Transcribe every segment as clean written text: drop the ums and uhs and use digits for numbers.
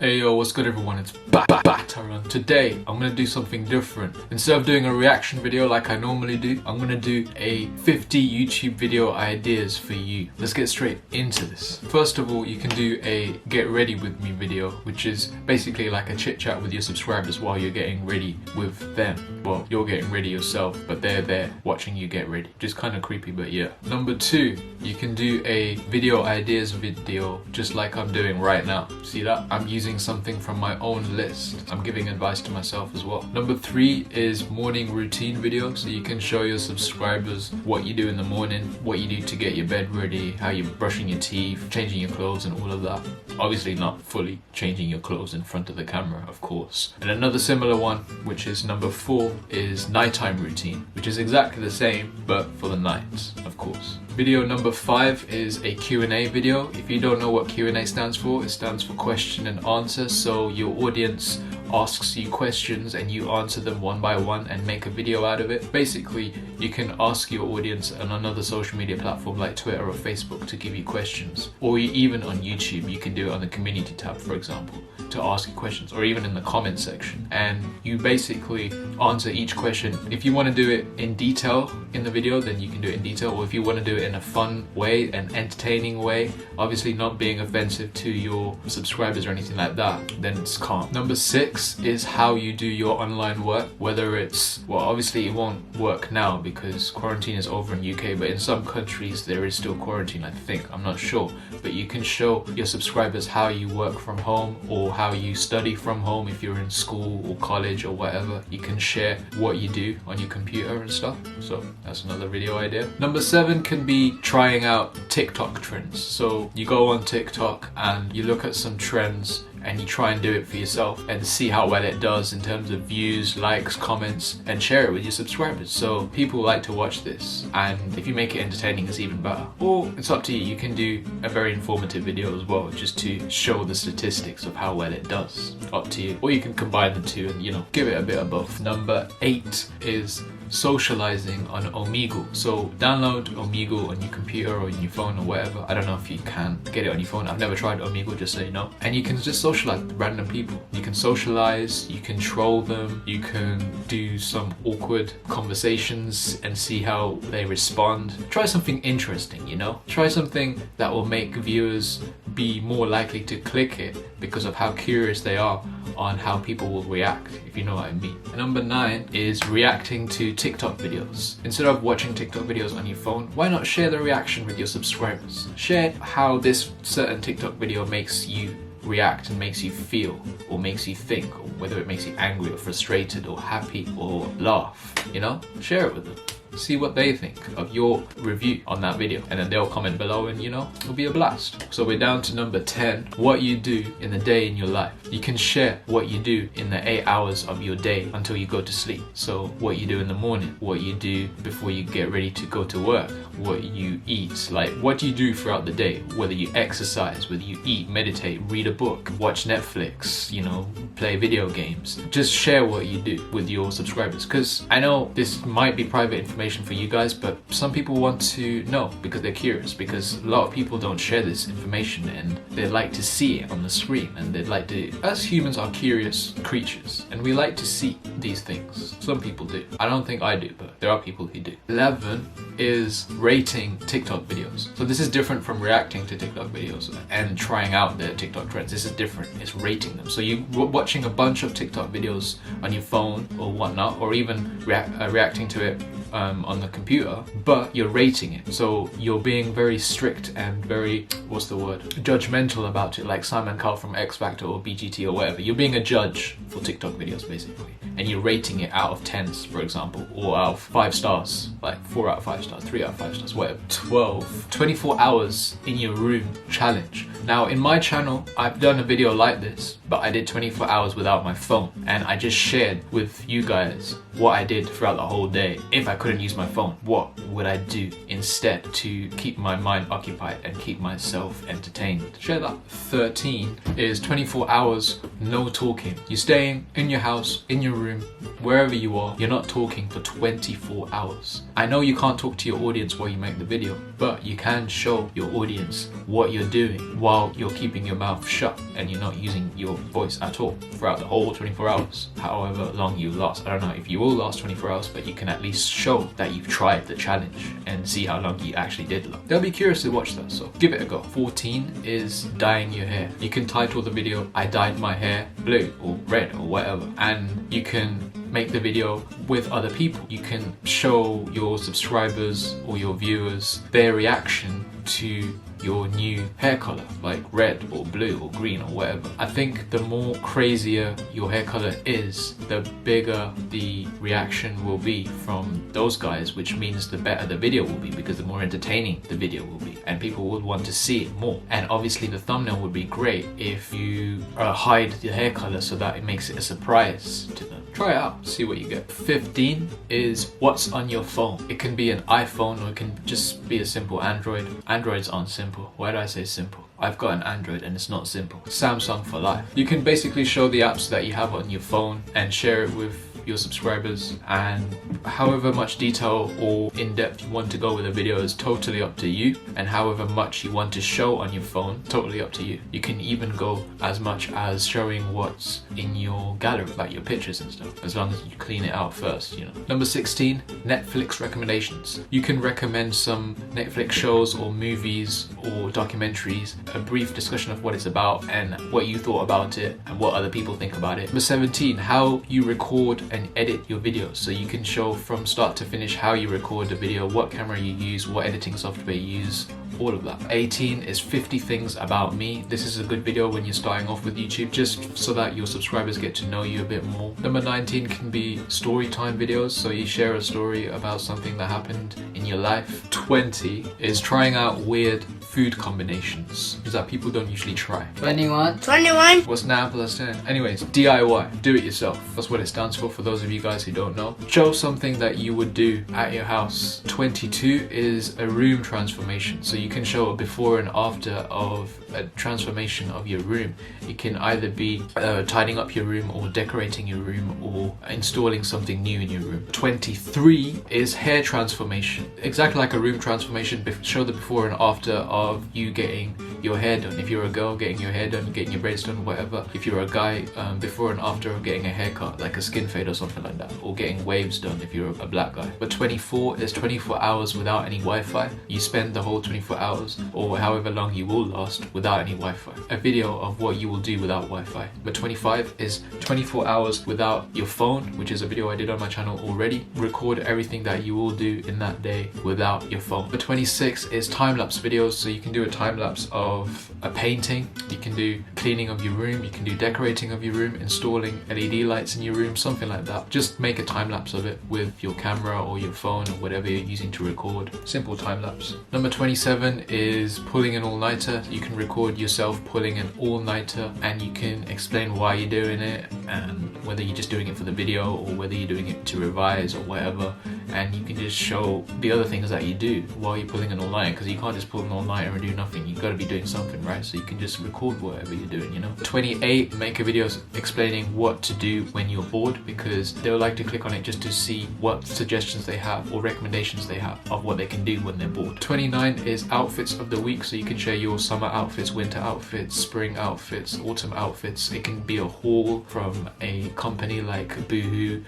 Hey yo, what's good everyone? It's BATARUN. Today, I'm gonna do something different. Instead of doing a reaction video like I normally do, I'm gonna do a 50 YouTube video ideas for you. Let's get straight into this. First of all, you can do a get ready with me video, which is basically like a chit chat with your subscribers while you're getting ready with them. Well, you're getting ready yourself, but they're there watching you get ready. Just kind of creepy, but yeah. Number two, you can do a video ideas video just like I'm doing right now. See that? I'm using something from my own list. I'm giving advice to myself as well. Number three is morning routine video, so you can show your subscribers what you do in the morning, what you do to get your bed ready, how you're brushing your teeth, changing your clothes and all of that. Obviously not fully changing your clothes in front of the camera, of course. And another similar one, which is number four, is nighttime routine, which is exactly the same, but for the nights, of course. Video number five is a Q&A video. If you don't know what Q&A stands for, it stands for question and answer. So your audience asks you questions and you answer them one by one and make a video out of it. Basically, you can ask your audience on another social media platform like Twitter or Facebook to give you questions, or even on YouTube. You can do it on the community tab, for example, to ask you questions, or even in the comment section, and you basically answer each question. If you want to do it in detail in the video, then you can do it in detail, or if you want to do it in a fun way, an entertaining way, obviously not being offensive to your subscribers or anything like that, then it's calm. Number six is how you do your online work, whether it's, well, obviously it won't work now because quarantine is over in UK, but in some countries there is still quarantine, I think, I'm not sure, but you can show your subscribers how you work from home or how you study from home if you're in school or college or whatever. You can share what you do on your computer and stuff, so that's another video idea. Number seven can be trying out TikTok trends. So you go on TikTok and you look at some trends and you try and do it for yourself and see how well it does in terms of views, likes, comments, and share it with your subscribers. So people like to watch this, and if you make it entertaining, it's even better. Or it's up to you. You can do a very informative video as well, just to show the statistics of how well it does. Up to you. Or you can combine the two and, you know, give it a bit of both. Number eight is socializing on Omegle. So download Omegle on your computer or on your phone or whatever. I don't know if you can get it on your phone. I've never tried Omegle, just so you know. And you can just socialize with random people. You can socialize, you can troll them, you can do some awkward conversations and see how they respond. Try something interesting, you know? Try something that will make viewers be more likely to click it because of how curious they are on how people will react, if you know what I mean. Number nine is reacting to TikTok videos. Instead of watching TikTok videos on your phone, why not share the reaction with your subscribers? Share how this certain TikTok video makes you react and makes you feel or makes you think, or whether it makes you angry or frustrated or happy or laugh, you know? Share it with them. See what they think of your review on that video, and then they'll comment below and, you know, it'll be a blast. So we're down to number 10, what you do in the day in your life. You can share what you do in the 8 hours of your day until you go to sleep. So what you do in the morning, what you do before you get ready to go to work, what you eat, like what do you do throughout the day, whether you exercise, whether you eat, meditate, read a book, watch Netflix, you know, play video games. Just share what you do with your subscribers, because I know this might be private information for you guys, but some people want to know because they're curious, because a lot of people don't share this information and they like to see it on the screen, and they'd like to, as humans are curious creatures and we like to see these things. Some people do. I don't think I do, but there are people who do. 11 is rating TikTok videos. So this is different from reacting to TikTok videos and trying out the TikTok trends. This is different. It's rating them. So you're watching a bunch of TikTok videos on your phone or whatnot, or even reacting to it on the computer, but you're rating it. So you're being very strict and very, what's the word, judgmental about it, like Simon Cowell from X Factor or BGT or whatever. You're being a judge for TikTok videos basically, and you're rating it out of 10s, for example, or out of 5 stars, like 4 out of 5 stars, 3 out of 5 stars, whatever. 12, 24 hours in your room challenge. Now in my channel, I've done a video like this, but I did 24 hours without my phone, and I just shared with you guys what I did throughout the whole day. If I couldn't use my phone, what would I do instead to keep my mind occupied and keep myself entertained? Share that. 13 is 24 hours no talking. You're staying in your house, in your room, wherever you are, you're not talking for 24 hours. I know you can't talk to your audience while you make the video, but you can show your audience what you're doing while you're keeping your mouth shut and you're not using your voice at all throughout the whole 24 hours, however long you last. I don't know if you will last 24 hours, but you can at least show that you've tried the challenge and see how long you actually did last. They'll be curious to watch that, so give it a go. 14 is dyeing your hair. You can title the video, I dyed my hair blue or red or whatever, and you can make the video with other people. You can show your subscribers or your viewers their reaction to your new hair color, like red or blue or green or whatever. I think the more crazier your hair color is, the bigger the reaction will be from those guys, which means the better the video will be, because the more entertaining the video will be and people would want to see it more. And obviously the thumbnail would be great if you hide the hair color so that it makes it a surprise to them. Try it out, see what you get. 15 is what's on your phone. It can be an iPhone or it can just be a simple Android. Androids aren't simple. Why do I say simple? I've got an Android and it's not simple. Samsung for life. You can basically show the apps that you have on your phone and share it with your subscribers, and however much detail or in-depth you want to go with a video is totally up to you, and however much you want to show on your phone, totally up to you. You can even go as much as showing what's in your gallery, like your pictures and stuff, as long as you clean it out first, you know. Number 16, Netflix recommendations. You can recommend some Netflix shows or movies or documentaries, a brief discussion of what it's about and what you thought about it and what other people think about it. Number 17, how you record and edit your videos. So you can show from start to finish how you record the video, what camera you use, what editing software you use, all of that. 18 is 50 things about me. This is a good video when you're starting off with YouTube, just so that your subscribers get to know you a bit more. Number 19 can be story time videos, so you share a story about something that happened in your life. 20 is trying out weird food combinations that people don't usually try. 21. What's 9 plus 10? Anyways, DIY, do it yourself. That's what it stands for those of you guys who don't know. Show something that you would do at your house. 22 is a room transformation. So you can show a before and after of a transformation of your room. It can either be tidying up your room or decorating your room or installing something new in your room. 23 is hair transformation. Exactly like a room transformation, show the before and after of you getting your hair done. If you're a girl, getting your hair done, getting your braids done, whatever. If you're a guy, before and after of getting a haircut, like a skin fade or something like that, or getting waves done if you're a black guy. But 24 is 24 hours without any Wi-Fi. You spend the whole 24 hours or however long you will last without any Wi-Fi. A video of what you will do without Wi-Fi. But 25 is 24 hours without your phone, which is a video I did on my channel already. Record everything that you will do in that day without your phone. But 26 is time-lapse videos, so you can do a time-lapse of a painting, you can do cleaning of your room, you can do decorating of your room, installing LED lights in your room, something like that. Just make a time-lapse of it with your camera or your phone or whatever you're using to record. Simple time-lapse. Number 27 is pulling an all-nighter. You can record yourself pulling an all-nighter and you can explain why you're doing it and whether you're just doing it for the video or whether you're doing it to revise or whatever, and you can just show the other things that you do while you're pulling an all-nighter, because you can't just pull an all-nighter and do nothing. You've got to be doing something, right? So you can just record whatever you're doing, you know. 28, make a video explaining what to do when you're bored, because they'll like to click on it just to see what suggestions they have or recommendations they have of what they can do when they're bored. 29 is outfits of the week, so you can share your summer outfits, winter outfits, spring outfits, autumn outfits. It can be a haul from a company like Boohoo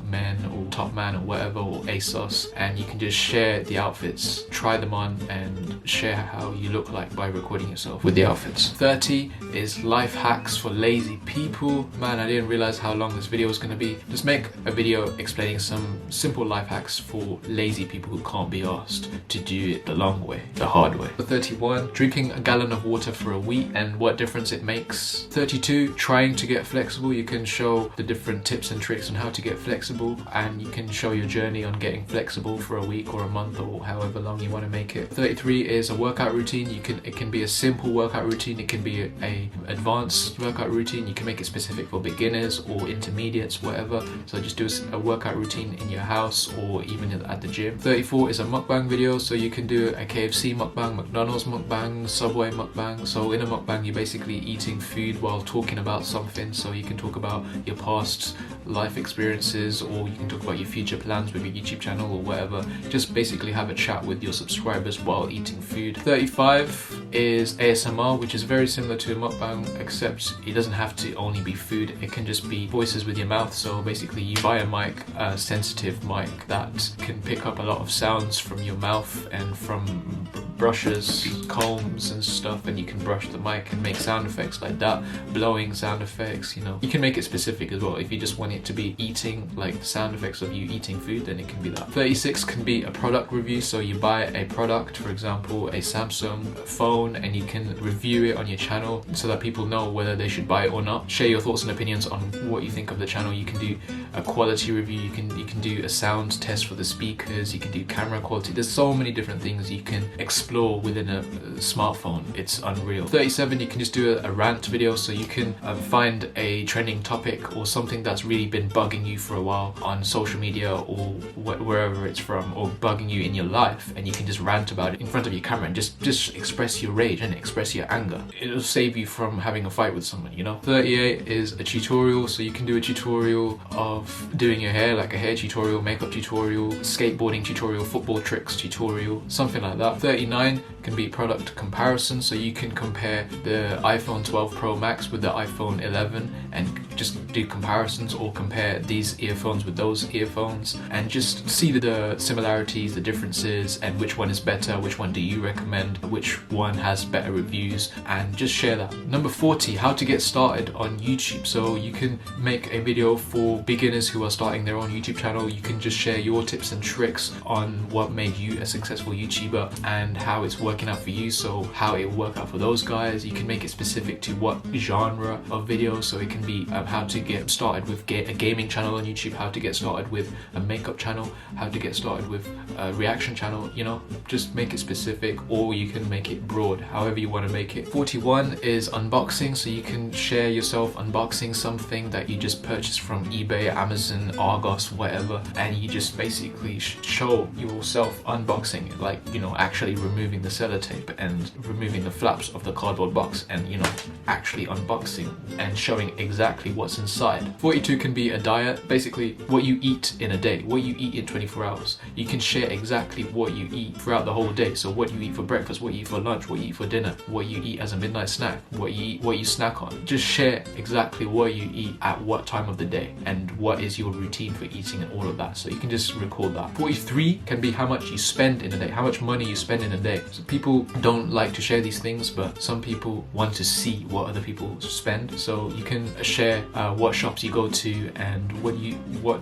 Men or Top Man or whatever, or ASOS, and you can just share the outfits, try them on and share how you look like by recording yourself with the outfits. 30 is life hacks for lazy people. Man, I didn't realize how long this video was going to be. Just make a video explaining some simple life hacks for lazy people who can't be asked to do it the long way, the hard way. 31, drinking a gallon of water for a week and what difference it makes. 32, trying to get flexible. You can show the different tips and tricks on how to get flexible, and you can show your journey on getting flexible for a week or a month or however long you want to make it. 33 is a workout routine. It can be a simple workout routine, it can be a advanced workout routine, you can make it specific for beginners or intermediates, whatever. So just do a workout routine in your house or even at the gym. 34 is a mukbang video, so you can do a KFC mukbang, McDonald's mukbang, Subway mukbang. So in a mukbang you're basically eating food while talking about something, so you can talk about your past life experiences or you can talk about your future plans with your YouTube channel or whatever. Just basically have a chat with your subscribers while eating food. 35 is ASMR, which is very similar to a mukbang, except it doesn't have to only be food, it can just be voices with your mouth. So basically you buy a mic, a sensitive mic that can pick up a lot of sounds from your mouth and from brushes, combs and stuff, and you can brush the mic and make sound effects like that, blowing sound effects, you know. You can make it specific as well. If you just want it to be eating, like sound effects of you eating food, then it can be that. 36 can be a product review, so you buy a product, for example a Samsung phone, and you can review it on your channel so that people know whether they should buy it or not. Share your thoughts and opinions on what you think of the channel. You can do a quality review, you can do a sound test for the speakers, you can do camera quality. There's so many different things you can explore within a smartphone. It's unreal. 37, you can just do a rant video, so you can find a trending topic or something that's really been bugging you for a while on social media or wherever it's from, or bugging you in your life, and you can just rant about it in front of your camera and just express your rage and express your anger. It'll save you from having a fight with someone, you know. 38 is a tutorial, so you can do a tutorial of doing your hair, like a hair tutorial, makeup tutorial, skateboarding tutorial, football tricks tutorial, something like that. 39 can be product comparison, so you can compare the iPhone 12 Pro Max with the iPhone 11 and just do comparisons, or compare these earphones with those earphones and just see the similarities, the differences, and which one is better, which one do you recommend, which one has better reviews, and just share that. Number 40, how to get started on YouTube. So you can make a video for beginners who are starting their own YouTube channel. You can just share your tips and tricks on what made you a successful YouTuber and how it's working out for you, so how it will work out for those guys. You can make it specific to what genre of video, so it can be how to get started with a gaming channel on YouTube, how to get started with a makeup channel, how to get started with a reaction channel, you know. Just make it specific, or you can make it broad, however you want to make it. 41 is unboxing, so you can share yourself unboxing something that you just purchased from eBay, Amazon, Argos, whatever, and you just basically show yourself unboxing it, like, you know, actually removing the sellotape and removing the flaps of the cardboard box and, you know, actually unboxing and showing exactly what's inside. 42 can be a diet, basically what you eat in a day, what you eat in 24 hours. You can share exactly what you eat throughout the whole day, so what you eat for breakfast, what you eat for lunch, what you eat for dinner, what you eat as a midnight snack, what you eat, what you snack on. Just share exactly what you eat at what time of the day and what is your routine for eating and all of that, so you can just record that. 43 can be how much you spend in a day, how much money you spend in a day. So people don't like to share these things, but some people want to see what other people spend, so you can share what shops you go to and what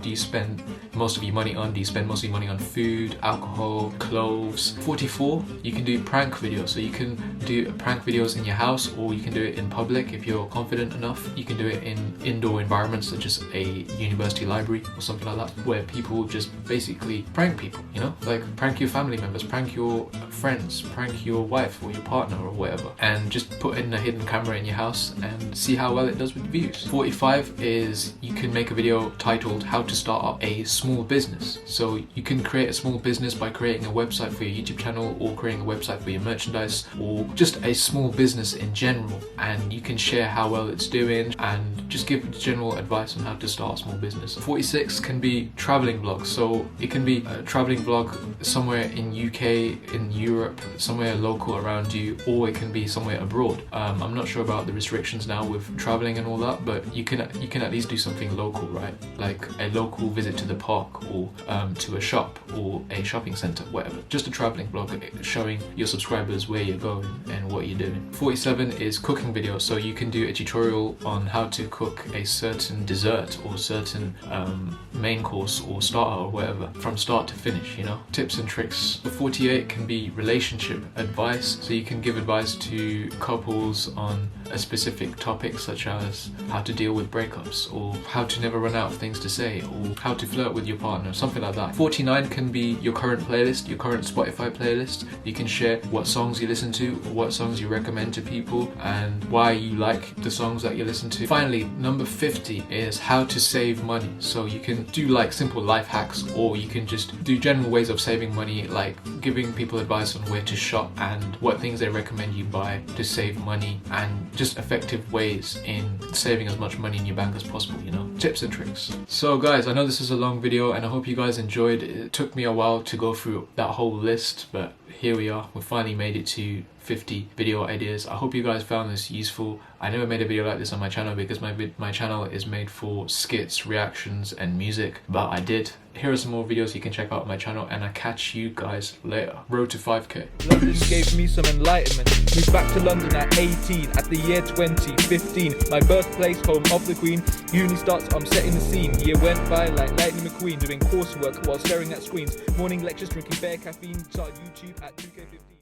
do you spend most of your money on. Do you spend most of your money on food, alcohol, clothes? 44, you can do prank videos, so you can do prank videos in your house, or you can do it in public if you're confident enough. You can do it in indoor environments such as a university library or something like that, where people just basically prank people, you know, like prank your family members, prank your friends, prank your wife or your partner or whatever, and just put in a hidden camera in your house and see how well it does with views. 45 is you can make a video titled how to start up a small business. So you can create a small business by creating a website for your YouTube channel, or creating a website for your merchandise, or just a small business in general, and you can share how well it's doing and just give general advice on how to start a small business. 46 can be traveling vlogs, so it can be a traveling vlog somewhere in UK, in Europe, somewhere local around you, or it can be somewhere abroad. I'm not sure about the restrictions now with traveling and all that, but you can at least do something local, right? Like a local visit to the park, or to a shop or a shopping center, whatever. Just a traveling vlog showing your subscribers where you're going and what you're doing. 47 is cooking videos, so you can do a tutorial on how to cook a certain dessert or certain main course or starter or whatever from start to finish, you know, tips and tricks. 48 can be relationship advice, so you can give advice to couples on a specific topic, such as how to deal with breakups, or how to never run out of things to say, or how to flirt with your partner, something like that. 49 can be your current playlist, your current Spotify playlist. You can share what songs you listen to, or what songs you recommend to people, and why you like the songs that you listen to. Finally, number 50 is how to save money. So you can do like simple life hacks, or you can just do general ways of saving money, like giving people advice on where to shop and what things they recommend you buy to save money, and just effective ways in saving as much money in your bank as possible, you know, tips and tricks. So guys, I know this is a long video and I hope you guys enjoyed. It took me a while to go through that whole list, but here we are. We finally made it to 50 video ideas. I hope you guys found this useful. I never made a video like this on my channel because my channel is made for skits, reactions and music, but I did. Here are some more videos you can check out on my channel, and I'll catch you guys later. Road to 5k. London gave me some enlightenment. Moved back to London at 18, at the year 2015. My birthplace, home of the Queen. Uni starts, I'm setting the scene. Year went by like Lightning McQueen, doing coursework while staring at screens. Morning lectures, drinking bare caffeine. Started YouTube at 2k15.